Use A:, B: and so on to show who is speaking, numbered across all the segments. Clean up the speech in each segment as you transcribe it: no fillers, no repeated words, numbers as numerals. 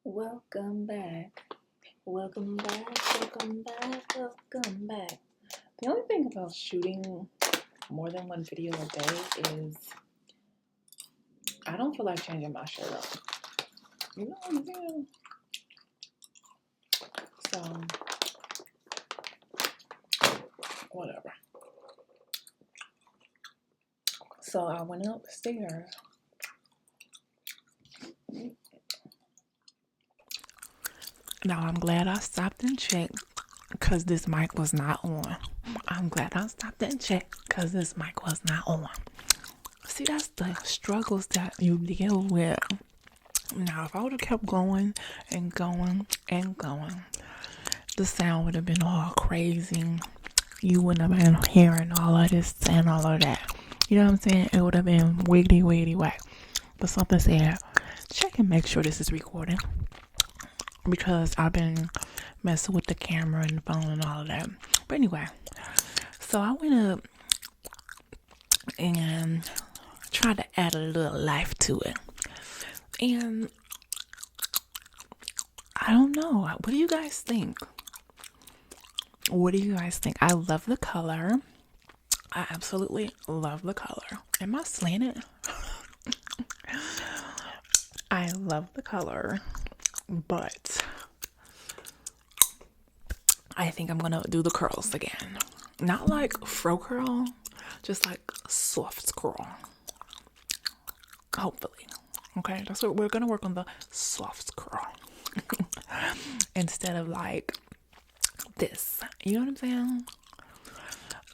A: Welcome back. Welcome back. Welcome back. Welcome back. The only thing about shooting more than one video a day is I don't feel like changing my shirt up. You know what I'm saying? So, whatever. So, I went upstairs. Now, I'm glad I stopped and checked because this mic was not on. I'm glad I stopped and checked because this mic was not on. See, that's the struggles that you deal with. Now, if I would have kept going and going and going, the sound would have been all crazy. You wouldn't have been hearing all of this and all of that. You know what I'm saying? It would have been wiggity whack. But something said, check and make sure this is recording. Because I've been messing with the camera and the phone and all of that. But anyway, so I went up and tried to add a little life to it. And I don't know. What do you guys think? What do you guys think? I love the color. I absolutely love the color. Am I slanted? I love the color, but I think I'm gonna do the curls again. Not like fro curl, just like soft curl. Hopefully. Okay, that's what we're gonna work on, the soft curl. Instead of like this. You know what I'm saying?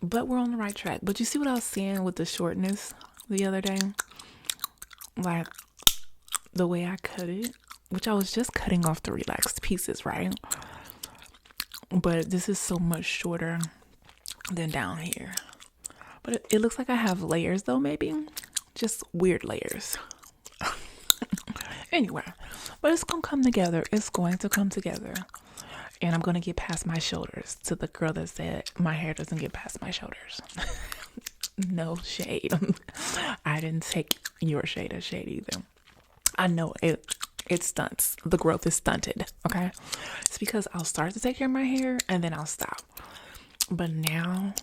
A: But we're on the right track. But you see what I was saying with the shortness the other day? Like the way I cut it, which I was just cutting off the relaxed pieces, right? But this is so much shorter than down here. But it looks like I have layers though, maybe. Just weird layers. Anyway, but it's gonna come together. It's going to come together. And I'm going to get past my shoulders. To the girl that said my hair doesn't get past my shoulders. No shade. I didn't take your shade as shade either. I know it stunts. The growth is stunted. Okay. It's because I'll start to take care of my hair and then I'll stop. But now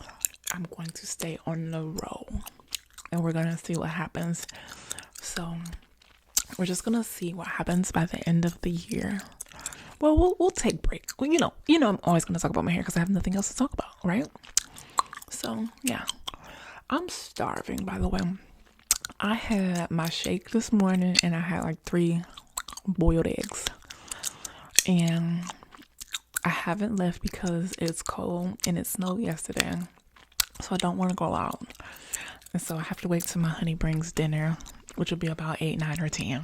A: I'm going to stay on the roll. And we're going to see what happens. So we're just going to see what happens by the end of the year. Well, we'll take break. Well, you know, I'm always going to talk about my hair because I have nothing else to talk about, right? So, yeah. I'm starving, by the way. I had my shake this morning and I had like 3 boiled eggs. And I haven't left because it's cold and it snowed yesterday. So I don't want to go out. And so I have to wait till my honey brings dinner, which will be about 8, 9, or 10.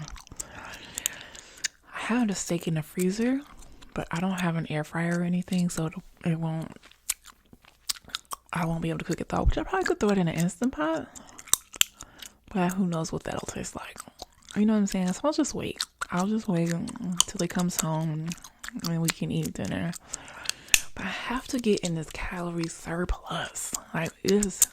A: I have a steak in the freezer, but I don't have an air fryer or anything, so I won't be able to cook it though, which I probably could throw it in an Instant Pot, but who knows what that'll taste like. You know what I'm saying? So I'll just wait until he comes home and we can eat dinner. But I have to get in this calorie surplus. Like, it is,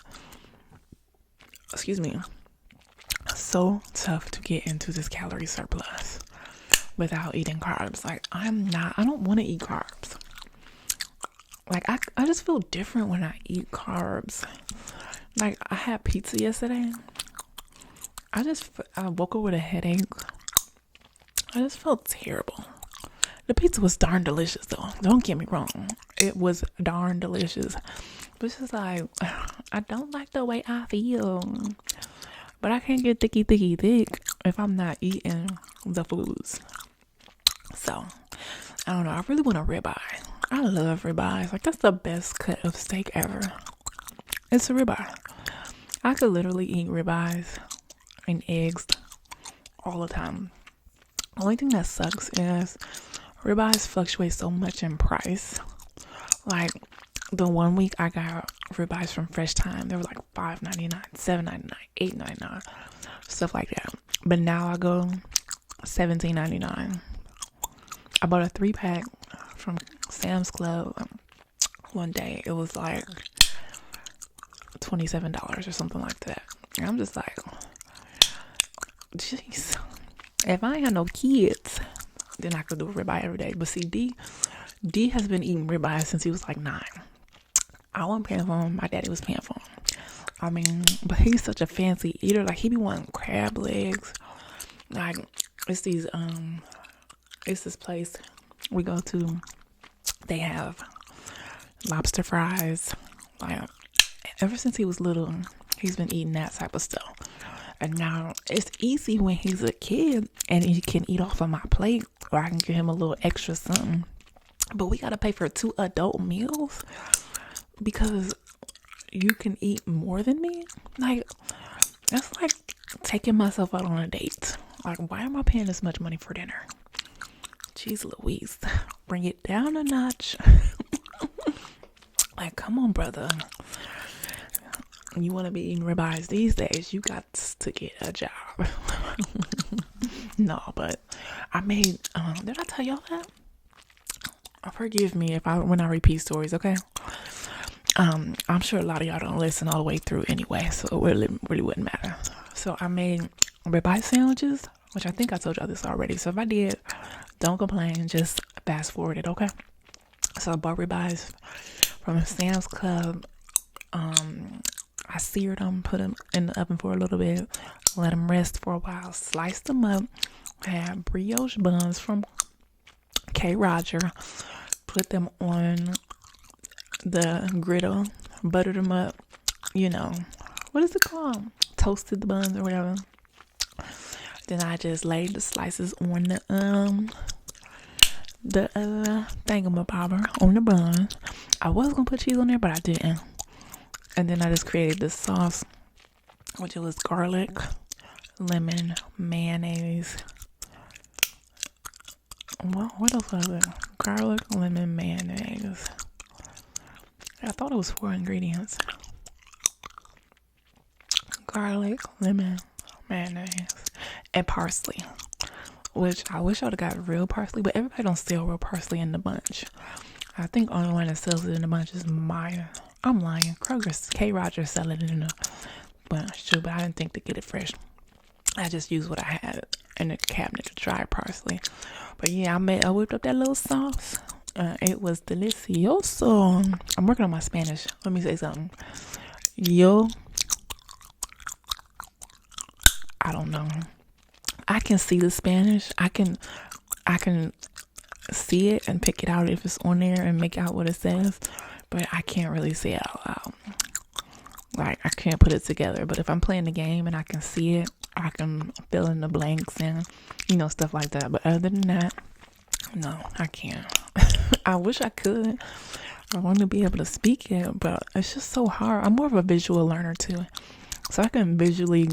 A: so tough to get into this calorie surplus without eating carbs. Like, I don't want to eat carbs. Like, I just feel different when I eat carbs. Like, I had pizza yesterday. I woke up with a headache. I just felt terrible. The pizza was darn delicious though. Don't get me wrong. It was darn delicious. But it's just like, I don't like the way I feel. But I can't get thick if I'm not eating the foods. So, I don't know. I really want a ribeye. I love ribeyes. Like, that's the best cut of steak ever. It's a ribeye. I could literally eat ribeyes and eggs all the time. The only thing that sucks is ribeyes fluctuate so much in price. Like, the one week I got ribeyes from Fresh Time, they were like $5.99, $7.99, $8.99, stuff like that. But now I go $17.99. I bought a 3-pack from Sam's Club one day. It was like $27 or something like that. And I'm just like, jeez, if I ain't got no kids then I could do ribeye every day. But see, D has been eating ribeye since he was like 9. I wasn't paying for him. My daddy was paying for him. I mean, but he's such a fancy eater. Like, he be wanting crab legs. Like, it's this place we go to. They have lobster fries. Like, ever since he was little, he's been eating that type of stuff. And now it's easy when he's a kid and he can eat off of my plate, or I can give him a little extra something. But we gotta pay for 2 adult meals because you can eat more than me. Like, that's like taking myself out on a date. Like, why am I paying this much money for dinner? Jeez Louise, bring it down a notch. Like, come on, brother. You want to be eating ribeyes these days, you got to get a job. No, but I made, did I tell y'all that? Forgive me when I repeat stories, okay? I'm sure a lot of y'all don't listen all the way through anyway, so it really wouldn't matter. So I made ribeye sandwiches, which I think I told y'all this already. So if I did, don't complain, just fast forward it, okay? So I bought ribeyes from Sam's Club. I seared them, put them in the oven for a little bit, let them rest for a while, sliced them up. I had brioche buns from K. Roger, put them on the griddle, buttered them up, what is it called? Toasted the buns or whatever. Then I just laid the slices on the thingamabobber on the bun. I was gonna put cheese on there, but I didn't. And then I just created this sauce, which was garlic, lemon, mayonnaise. Well, what else was it? Garlic, lemon, mayonnaise. I thought it was 4 ingredients. Garlic, lemon, mayonnaise, and parsley. Which I wish I would have got real parsley, but everybody don't sell real parsley in the bunch. I think the only one that sells it in the bunch is Maya. I'm lying. Kroger's K. Roger selling it in the bunch too, but I didn't think to get it fresh. I just used what I had in the cabinet to try parsley. But yeah, I whipped up that little sauce. It was delicioso. I'm working on my Spanish. Let me say something. I don't know. I can see the Spanish. I can see it and pick it out if it's on there and make out what it says, but I can't really say it out loud. Like, I can't put it together. But if I'm playing the game and I can see it, I can fill in the blanks and stuff like that. But other than that, no, I can't. I wish I could. I want to be able to speak it, but it's just so hard. I'm more of a visual learner too, so I can visually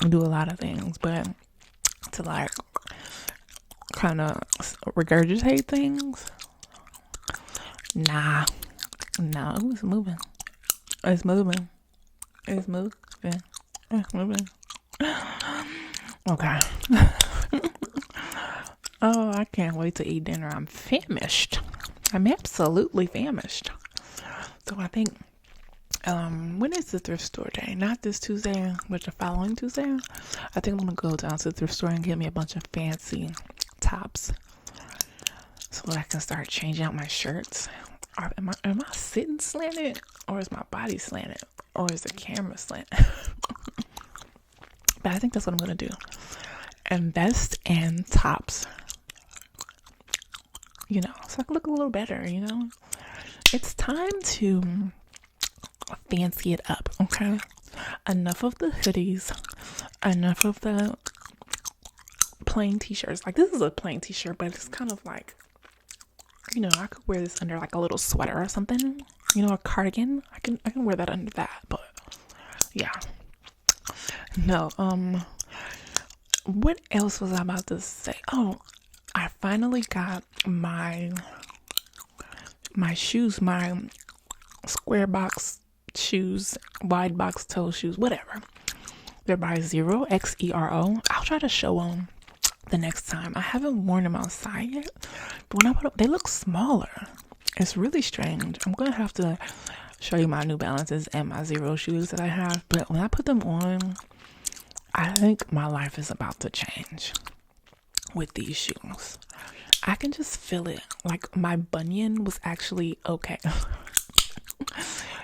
A: do a lot of things, but to like kind of regurgitate things, nah. It's moving. Okay. Oh, I can't wait to eat dinner. I'm famished. I'm absolutely famished. So I think, when is the thrift store day? Not this Tuesday, but the following Tuesday. I think I'm going to go down to the thrift store and get me a bunch of fancy tops so that I can start changing out my shirts. Am I sitting slanted, or is my body slanted, or is the camera slanted? But I think that's what I'm going to do. Invest in tops. So I can look a little better, It's time to fancy it up, okay? Enough of the hoodies. Enough of the plain t-shirts. Like, this is a plain t-shirt, but it's kind of like, I could wear this under like a little sweater or something. A cardigan. I can wear that under that, but yeah. No, what else was I about to say? Oh, I finally got my shoes, my square box shoes, wide box toe shoes, whatever. They're by Xero, Xero. I'll try to show them the next time. I haven't worn them outside yet, but when I put them, they look smaller. It's really strange. I'm gonna have to show you my New Balances and my Xero shoes that I have, but when I put them on, I think my life is about to change with these shoes. I can just feel it. Like my bunion was actually okay.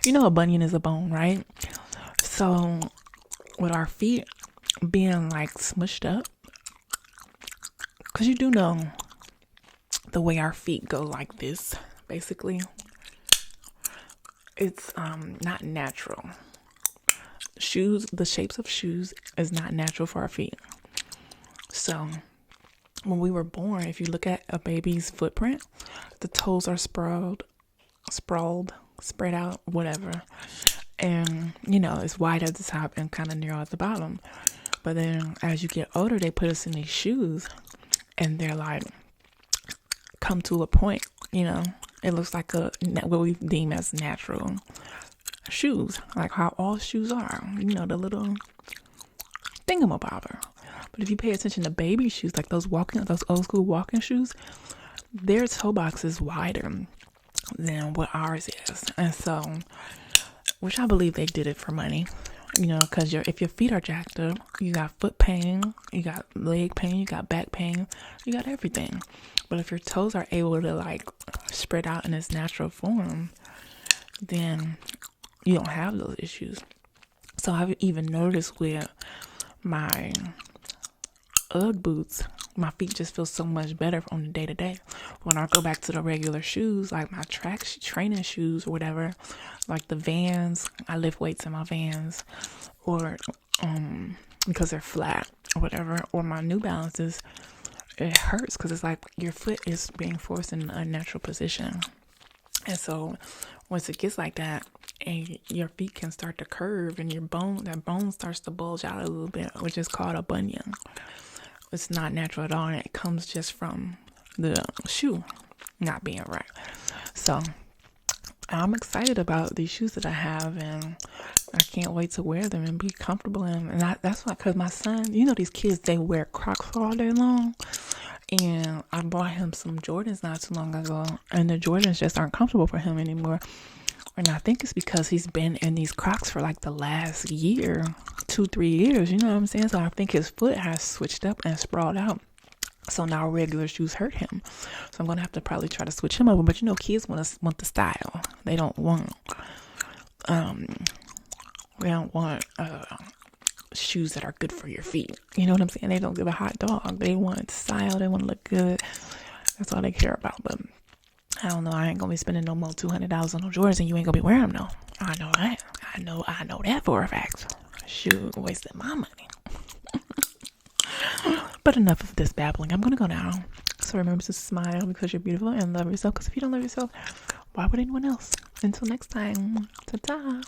A: You know, a bunion is a bone, right? So with our feet being like smushed up, because you do know the way our feet go like this, basically, it's not natural. Shoes, the shapes of shoes is not natural for our feet. So when we were born, if you look at a baby's footprint, the toes are sprawled, spread out, whatever. And, you know, it's wide at the top and kind of narrow at the bottom. But then as you get older, they put us in these shoes and they're like, come to a point, you know, it looks like what we deem as natural shoes, like how all shoes are, you know, the little thingamabobber. But if you pay attention to baby shoes, like those old school walking shoes, their toe box is wider than what ours is. And so, which I believe they did it for money, you know, because if your feet are jacked up, you got foot pain, you got leg pain, you got back pain, you got everything. But if your toes are able to like spread out in its natural form, then you don't have those issues. So I've even noticed with my Ugg boots, my feet just feel so much better on the day to day. When I go back to the regular shoes, like my training shoes or whatever, like the Vans, I lift weights in my Vans, or because they're flat or whatever, or my New Balances, it hurts because it's like your foot is being forced in an unnatural position. And so once it gets like that, and your feet can start to curve and that bone starts to bulge out a little bit, which is called a bunion. It's not natural at all, and it comes just from the shoe not being right. So I'm excited about these shoes that I have, and I can't wait to wear them and be comfortable in them. And that's why, because my son, you know, these kids, they wear Crocs all day long. And I bought him some Jordans not too long ago, and the Jordans just aren't comfortable for him anymore. And I think it's because he's been in these Crocs for like the last year, 2-3 years, you know what I'm saying? So I think his foot has switched up and sprawled out. So now regular shoes hurt him. So I'm going to have to probably try to switch him over. But you know, kids want the style. They don't want, shoes that are good for your feet. You know what I'm saying? They don't give a hot dog. They want style. They want to look good. That's all they care about. But I don't know. I ain't gonna be spending no more $200 on no Jordans, and you ain't gonna be wearing them though. I know that. I know that for a fact. Shoot, wasting my money. But enough of this babbling. I'm gonna go now. So remember to smile because you're beautiful, and love yourself. Because if you don't love yourself, why would anyone else? Until next time. Ta-ta.